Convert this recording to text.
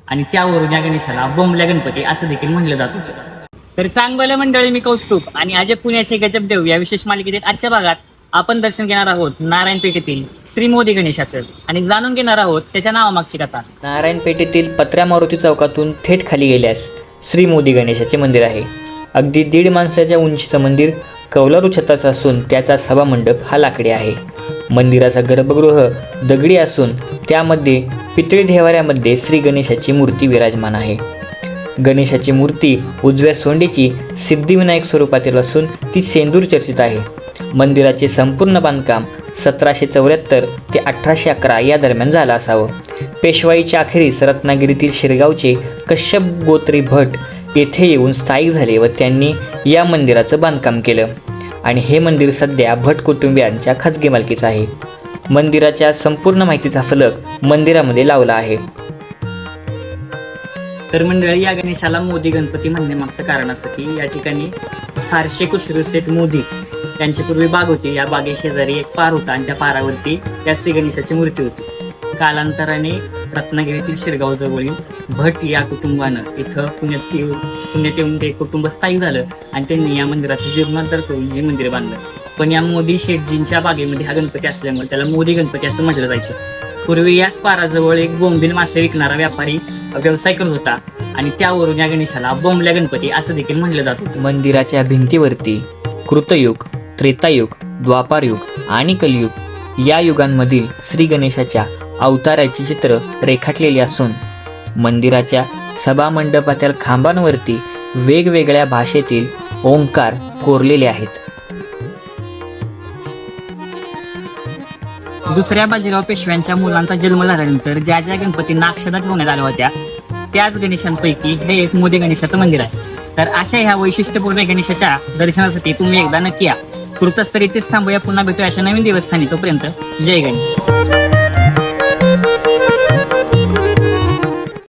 आणि त्यावरून या गणेशाला बोंबल्या गणपती असं देखील म्हणलं जात होतं. तर चांगलं मंडळी, मी कौस्तुभ आणि अजय पुण्याचे गजबदेव या विशेष मालिकेत आजच्या भागात आपण दर्शन घेणार आहोत नारायण पेठेतील श्री मोदी गणेशाचं आणि जाणून घेणार आहोत त्याच्या नावामागची कथा. नारायण पेठेतील पत्र्या मारुती चौकातून थेट खाली गेल्यास श्री मोदी गणेशाचे मंदिर आहे. अगदी 1.5 माणसाच्या उंचीचं मंदिर कौलारू छताचं असून त्याचा सभामंडप हा लाकडी आहे. मंदिराचा गर्भगृह दगडी असून त्यामध्ये पितळी देव्हाऱ्यामध्ये श्री गणेशाची मूर्ती विराजमान आहे. गणेशाची मूर्ती उजव्या सोंडीची सिद्धिविनायक स्वरूपातील असून ती सेंदूर चर्चित आहे. मंदिराचे संपूर्ण बांधकाम 1774 ते 1811 या दरम्यान झालं असावं. पेशवाईच्या अखेरीस रत्नागिरीतील शिरगावचे कश्यप गोत्री भट येथे येऊन स्थायिक झाले व त्यांनी या मंदिराचं बांधकाम केलं आणि हे मंदिर सध्या भट कुटुंबियांच्या खाजगी मालकीचं आहे. मंदिराच्या संपूर्ण माहितीचा फलक मंदिरामध्ये लावला आहे. तर मंडळी, या गणेशाला मोदी गणपती म्हणण्यामागचं कारण असं की या ठिकाणी फारशे खुसरूशेठ मोदी यांची पूर्वी बाग होती. या बागेशेजारी एक पार होता आणि त्या पारावरती या श्री गणेशाची मूर्ती होती. कालांतराने रत्नागिरीतील शिरगाव जवळील भट या कुटुंबानं इथं पुण्यात येऊन ते कुटुंब स्थायिक झालं आणि त्यांनी या मंदिराचं जीर्णोद्धार करून हे मंदिर बांधलं. पण या मोदी शेठजींच्या बागेमध्ये हा गणपती असल्यामुळे त्याला मोदी गणपती असं म्हटलं जायचं. पूर्वी याच पाराजवळ एक बोंबील मासे विकणारा व्यापारी व्यवसाय करत होता आणि त्यावरून या गणेशाला बोंबल्या गणपती असं देखील म्हटलं जात होतं. मंदिराच्या भिंतीवरती कृतयुग, त्रेतायुग, द्वापारयुग आणि कलियुग या युगांमधील श्री गणेशाच्या अवताराची चित्र रेखाटलेली असून मंदिराच्या सभामंडपातील खांबांवरती वेगवेगळ्या भाषेतील ओंकार कोरलेले आहेत. दुसऱ्या बाजीराव पेशव्यांच्या मुलांचा जन्म झाल्यानंतर ज्या ज्या गणपतींना अक्षता ठेवण्यात आल्या होत्या त्याच गणेशांपैकी हे एक मोदी गणेशाचं मंदिर आहे. तर अशा ह्या वैशिष्ट्यपूर्ण गणेशाच्या दर्शनासाठी तुम्ही एकदा नक्की या. तुर्तास तर इथेच थांबूया. पुन्हा भेटूया अशा नवीन देवस्थानी. तोपर्यंत जय गणेश.